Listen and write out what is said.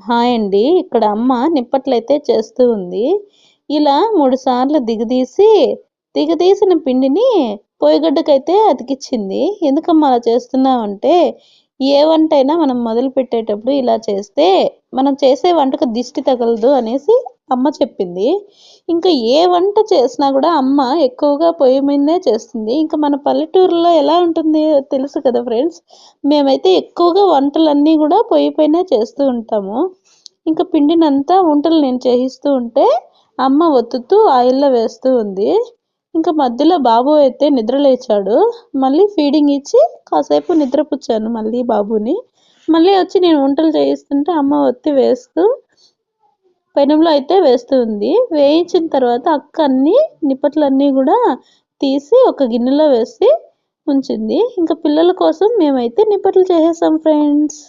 Hi అండి. ఇక్కడ అమ్మ నిప్పట్లయితే చేస్తూ ఉంది. ఇలా 3 సార్లు దిగదీసిన పిండిని పొయ్యిగడ్డకైతే అతికిచ్చింది. ఎందుకమ్మా అలా చేస్తున్నావంటే, ఏ వంటైనా మనం మొదలుపెట్టేటప్పుడు ఇలా చేస్తే, మనం చేసే వంటకు దిష్టి తగలదు అనేసి అమ్మ చెప్పింది. ఇంకా ఏ వంట చేసినా గూడా అమ్మ ఎక్కువగా పొయ్యి మీదనే చేస్తుంది. ఇంకా మన పల్లెటూరులో ఎలా ఉంటుంది తెలుసు కదా ఫ్రెండ్స్. మేమైతే ఎక్కువగా వంటలన్నీ గూడా పొయ్యి పైనే చేస్తూ ఉంటాము. ఇంకా పిండినంతా వంటలు నేను చేయిస్తూ ఉంటే, అమ్మ ఒత్తుతూ ఆయిల్‌లో వేస్తూ ఉంది. ఇంకా మధ్యలో బాబు అయితే నిద్ర లేచాడు. మళ్ళీ ఫీడింగ్ ఇచ్చి కాసేపు నిద్రపుచ్చాను మళ్ళీ బాబుని. మళ్ళీ వచ్చి నేను వంటలు చేయిస్తుంటే అమ్మ ఒత్తి వేస్తూ పెనంలో అయితే వేస్తూ ఉంది. వేయించిన తర్వాత అక్క అన్నీ నిప్పట్లన్నీ గూడా తీసి ఒక గిన్నెలో వేసి ఉంచింది. ఇంకా పిల్లల కోసం మేమైతే నిప్పట్లు చేసేసాం ఫ్రెండ్స్.